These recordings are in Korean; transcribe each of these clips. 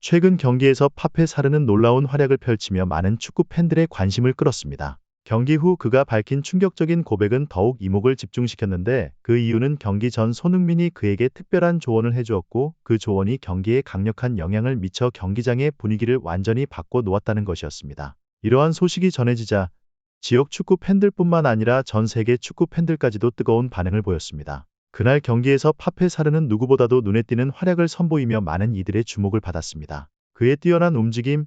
최근 경기에서 파페 사르는 놀라운 활약을 펼치며 많은 축구 팬들의 관심을 끌었습니다. 경기 후 그가 밝힌 충격적인 고백은 더욱 이목을 집중시켰는데 그 이유는 경기 전 손흥민이 그에게 특별한 조언을 해주었고 그 조언이 경기에 강력한 영향을 미쳐 경기장의 분위기를 완전히 바꿔 놓았다는 것이었습니다. 이러한 소식이 전해지자 지역 축구 팬들뿐만 아니라 전 세계 축구 팬들까지도 뜨거운 반응을 보였습니다. 그날 경기에서 파페 사르는 누구보다도 눈에 띄는 활약을 선보이며 많은 이들의 주목을 받았습니다. 그의 뛰어난 움직임,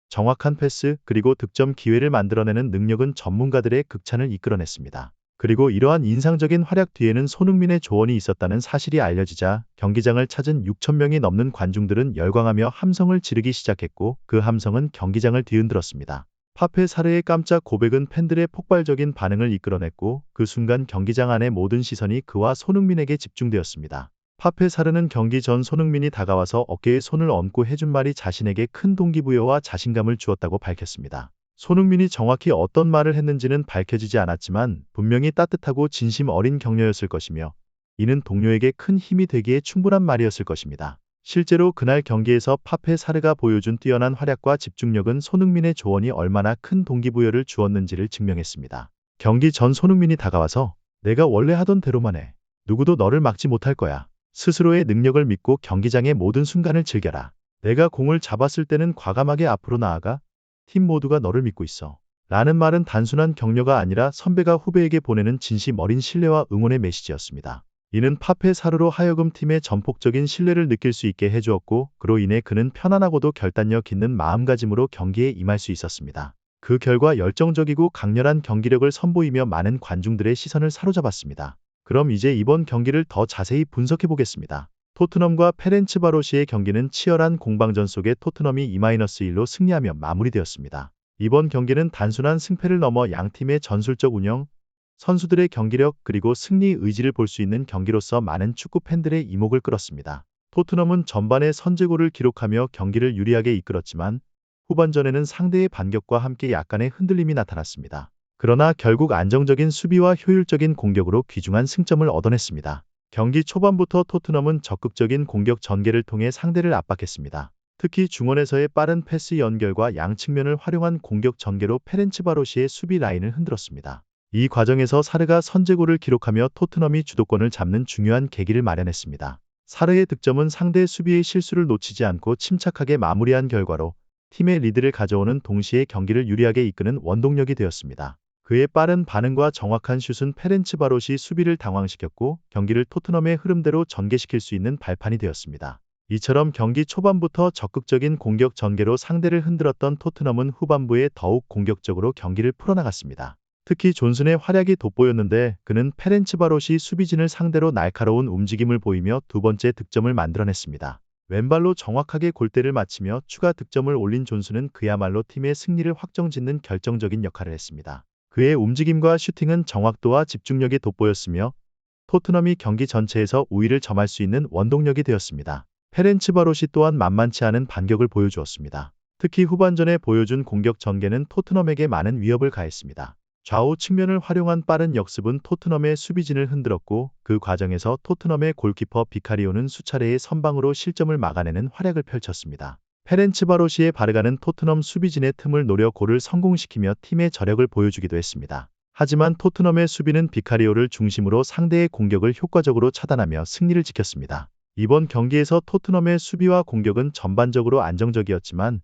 정확한 패스, 그리고 득점 기회를 만들어내는 능력은 전문가들의 극찬을 이끌어냈습니다. 그리고 이러한 인상적인 활약 뒤에는 손흥민의 조언이 있었다는 사실이 알려지자 경기장을 찾은 6천 명이 넘는 관중들은 열광하며 함성을 지르기 시작했고 그 함성은 경기장을 뒤흔들었습니다. 파페 사르의 깜짝 고백은 팬들의 폭발적인 반응을 이끌어냈고 그 순간 경기장 안의 모든 시선이 그와 손흥민에게 집중되었습니다. 파페 사르는 경기 전 손흥민이 다가와서 어깨에 손을 얹고 해준 말이 자신에게 큰 동기부여와 자신감을 주었다고 밝혔습니다. 손흥민이 정확히 어떤 말을 했는지는 밝혀지지 않았지만 분명히 따뜻하고 진심 어린 격려였을 것이며 이는 동료에게 큰 힘이 되기에 충분한 말이었을 것입니다. 실제로 그날 경기에서 파페 사르가 보여준 뛰어난 활약과 집중력은 손흥민의 조언이 얼마나 큰 동기부여를 주었는지를 증명했습니다. 경기 전 손흥민이 다가와서 내가 원래 하던 대로만 해. 누구도 너를 막지 못할 거야. 스스로의 능력을 믿고 경기장의 모든 순간을 즐겨라. 내가 공을 잡았을 때는 과감하게 앞으로 나아가. 팀 모두가 너를 믿고 있어. 라는 말은 단순한 격려가 아니라 선배가 후배에게 보내는 진심 어린 신뢰와 응원의 메시지였습니다. 이는 파페 사르로 하여금 팀의 전폭적인 신뢰를 느낄 수 있게 해주었고 그로 인해 그는 편안하고도 결단력 있는 마음가짐으로 경기에 임할 수 있었습니다. 그 결과 열정적이고 강렬한 경기력을 선보이며 많은 관중들의 시선을 사로잡았습니다. 그럼 이제 이번 경기를 더 자세히 분석해 보겠습니다. 토트넘과 페렌츠바로시의 경기는 치열한 공방전 속에 토트넘이 2-1로 승리하며 마무리되었습니다. 이번 경기는 단순한 승패를 넘어 양팀의 전술적 운영, 선수들의 경기력 그리고 승리 의지를 볼 수 있는 경기로서 많은 축구 팬들의 이목을 끌었습니다. 토트넘은 전반에 선제골을 기록하며 경기를 유리하게 이끌었지만 후반전에는 상대의 반격과 함께 약간의 흔들림이 나타났습니다. 그러나 결국 안정적인 수비와 효율적인 공격으로 귀중한 승점을 얻어냈습니다. 경기 초반부터 토트넘은 적극적인 공격 전개를 통해 상대를 압박했습니다. 특히 중원에서의 빠른 패스 연결과 양측면을 활용한 공격 전개로 페렌츠바로시의 수비 라인을 흔들었습니다. 이 과정에서 사르가 선제골을 기록하며 토트넘이 주도권을 잡는 중요한 계기를 마련했습니다. 사르의 득점은 상대 수비의 실수를 놓치지 않고 침착하게 마무리한 결과로 팀의 리드를 가져오는 동시에 경기를 유리하게 이끄는 원동력이 되었습니다. 그의 빠른 반응과 정확한 슛은 페렌츠바로시 수비를 당황시켰고 경기를 토트넘의 흐름대로 전개시킬 수 있는 발판이 되었습니다. 이처럼 경기 초반부터 적극적인 공격 전개로 상대를 흔들었던 토트넘은 후반부에 더욱 공격적으로 경기를 풀어나갔습니다. 특히 존슨의 활약이 돋보였는데 그는 페렌츠바로시 수비진을 상대로 날카로운 움직임을 보이며 두 번째 득점을 만들어냈습니다. 왼발로 정확하게 골대를 맞히며 추가 득점을 올린 존슨은 그야말로 팀의 승리를 확정짓는 결정적인 역할을 했습니다. 그의 움직임과 슈팅은 정확도와 집중력이 돋보였으며 토트넘이 경기 전체에서 우위를 점할 수 있는 원동력이 되었습니다. 페렌츠바로시 또한 만만치 않은 반격을 보여주었습니다. 특히 후반전에 보여준 공격 전개는 토트넘에게 많은 위협을 가했습니다. 좌우 측면을 활용한 빠른 역습은 토트넘의 수비진을 흔들었고 그 과정에서 토트넘의 골키퍼 비카리오는 수차례의 선방으로 실점을 막아내는 활약을 펼쳤습니다. 페렌츠바로시의 바르가는 토트넘 수비진의 틈을 노려 골을 성공시키며 팀의 저력을 보여주기도 했습니다. 하지만 토트넘의 수비는 비카리오를 중심으로 상대의 공격을 효과적으로 차단하며 승리를 지켰습니다. 이번 경기에서 토트넘의 수비와 공격은 전반적으로 안정적이었지만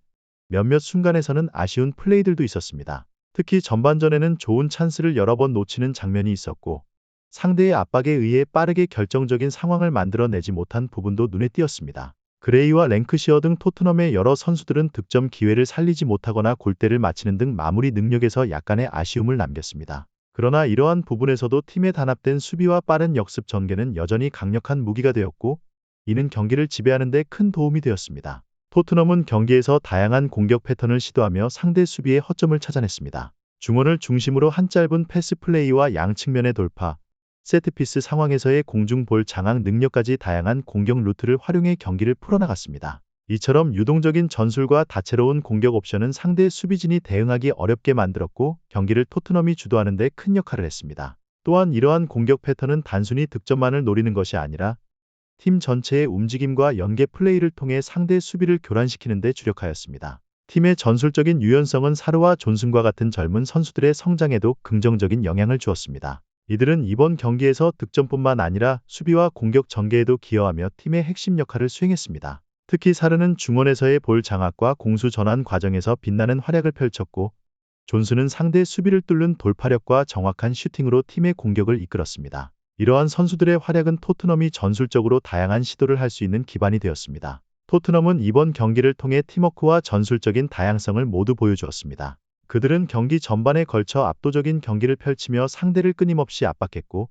몇몇 순간에서는 아쉬운 플레이들도 있었습니다. 특히 전반전에는 좋은 찬스를 여러 번 놓치는 장면이 있었고 상대의 압박에 의해 빠르게 결정적인 상황을 만들어내지 못한 부분도 눈에 띄었습니다. 그레이와 랭크시어 등 토트넘의 여러 선수들은 득점 기회를 살리지 못하거나 골대를 맞히는 등 마무리 능력에서 약간의 아쉬움을 남겼습니다. 그러나 이러한 부분에서도 팀의 단합된 수비와 빠른 역습 전개는 여전히 강력한 무기가 되었고 이는 경기를 지배하는 데 큰 도움이 되었습니다. 토트넘은 경기에서 다양한 공격 패턴을 시도하며 상대 수비의 허점을 찾아냈습니다. 중원을 중심으로 한 짧은 패스 플레이와 양측면의 돌파, 세트피스 상황에서의 공중볼 장악 능력까지 다양한 공격 루트를 활용해 경기를 풀어나갔습니다. 이처럼 유동적인 전술과 다채로운 공격 옵션은 상대 수비진이 대응하기 어렵게 만들었고 경기를 토트넘이 주도하는 데 큰 역할을 했습니다. 또한 이러한 공격 패턴은 단순히 득점만을 노리는 것이 아니라 팀 전체의 움직임과 연계 플레이를 통해 상대 수비를 교란시키는 데 주력하였습니다. 팀의 전술적인 유연성은 사르와 존슨과 같은 젊은 선수들의 성장에도 긍정적인 영향을 주었습니다. 이들은 이번 경기에서 득점뿐만 아니라 수비와 공격 전개에도 기여하며 팀의 핵심 역할을 수행했습니다. 특히 사르는 중원에서의 볼 장악과 공수 전환 과정에서 빛나는 활약을 펼쳤고, 존슨은 상대 수비를 뚫는 돌파력과 정확한 슈팅으로 팀의 공격을 이끌었습니다. 이러한 선수들의 활약은 토트넘이 전술적으로 다양한 시도를 할 수 있는 기반이 되었습니다. 토트넘은 이번 경기를 통해 팀워크와 전술적인 다양성을 모두 보여주었습니다. 그들은 경기 전반에 걸쳐 압도적인 경기를 펼치며 상대를 끊임없이 압박했고,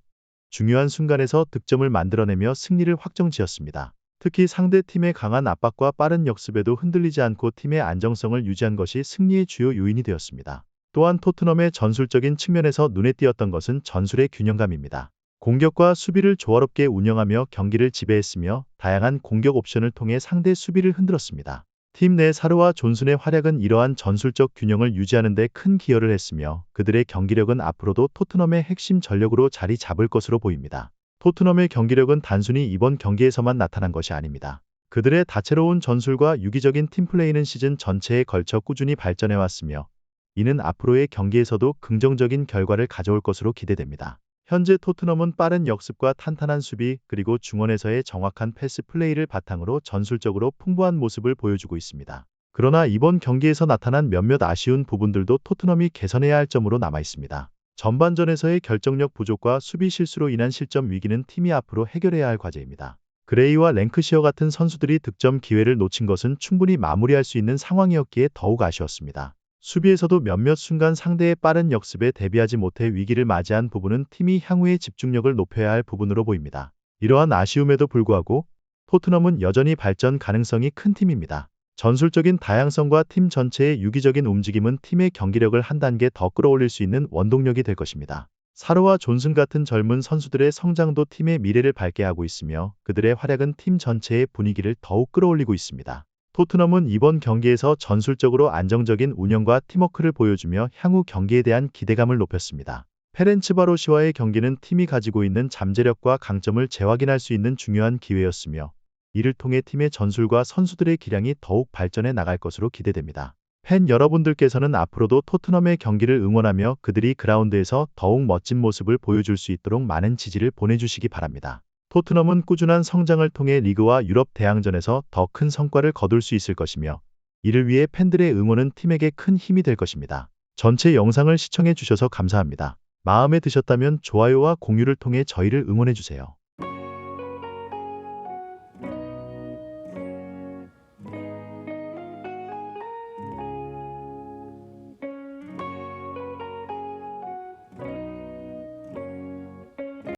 중요한 순간에서 득점을 만들어내며 승리를 확정지었습니다. 특히 상대 팀의 강한 압박과 빠른 역습에도 흔들리지 않고 팀의 안정성을 유지한 것이 승리의 주요 요인이 되었습니다. 또한 토트넘의 전술적인 측면에서 눈에 띄었던 것은 전술의 균형감입니다. 공격과 수비를 조화롭게 운영하며 경기를 지배했으며 다양한 공격 옵션을 통해 상대 수비를 흔들었습니다. 팀 내 사르와 존슨의 활약은 이러한 전술적 균형을 유지하는 데 큰 기여를 했으며 그들의 경기력은 앞으로도 토트넘의 핵심 전력으로 자리 잡을 것으로 보입니다. 토트넘의 경기력은 단순히 이번 경기에서만 나타난 것이 아닙니다. 그들의 다채로운 전술과 유기적인 팀플레이는 시즌 전체에 걸쳐 꾸준히 발전해왔으며 이는 앞으로의 경기에서도 긍정적인 결과를 가져올 것으로 기대됩니다. 현재 토트넘은 빠른 역습과 탄탄한 수비 그리고 중원에서의 정확한 패스 플레이를 바탕으로 전술적으로 풍부한 모습을 보여주고 있습니다. 그러나 이번 경기에서 나타난 몇몇 아쉬운 부분들도 토트넘이 개선해야 할 점으로 남아 있습니다. 전반전에서의 결정력 부족과 수비 실수로 인한 실점 위기는 팀이 앞으로 해결해야 할 과제입니다. 그레이와 랭크시어 같은 선수들이 득점 기회를 놓친 것은 충분히 마무리할 수 있는 상황이었기에 더욱 아쉬웠습니다. 수비에서도 몇몇 순간 상대의 빠른 역습에 대비하지 못해 위기를 맞이한 부분은 팀이 향후에 집중력을 높여야 할 부분으로 보입니다. 이러한 아쉬움에도 불구하고 토트넘은 여전히 발전 가능성이 큰 팀입니다. 전술적인 다양성과 팀 전체의 유기적인 움직임은 팀의 경기력을 한 단계 더 끌어올릴 수 있는 원동력이 될 것입니다. 사르와 존슨 같은 젊은 선수들의 성장도 팀의 미래를 밝게 하고 있으며 그들의 활약은 팀 전체의 분위기를 더욱 끌어올리고 있습니다. 토트넘은 이번 경기에서 전술적으로 안정적인 운영과 팀워크를 보여주며 향후 경기에 대한 기대감을 높였습니다. 페렌츠바로시와의 경기는 팀이 가지고 있는 잠재력과 강점을 재확인할 수 있는 중요한 기회였으며 이를 통해 팀의 전술과 선수들의 기량이 더욱 발전해 나갈 것으로 기대됩니다. 팬 여러분들께서는 앞으로도 토트넘의 경기를 응원하며 그들이 그라운드에서 더욱 멋진 모습을 보여줄 수 있도록 많은 지지를 보내주시기 바랍니다. 토트넘은 꾸준한 성장을 통해 리그와 유럽 대항전에서 더 큰 성과를 거둘 수 있을 것이며 이를 위해 팬들의 응원은 팀에게 큰 힘이 될 것입니다. 전체 영상을 시청해 주셔서 감사합니다. 마음에 드셨다면 좋아요와 공유를 통해 저희를 응원해 주세요.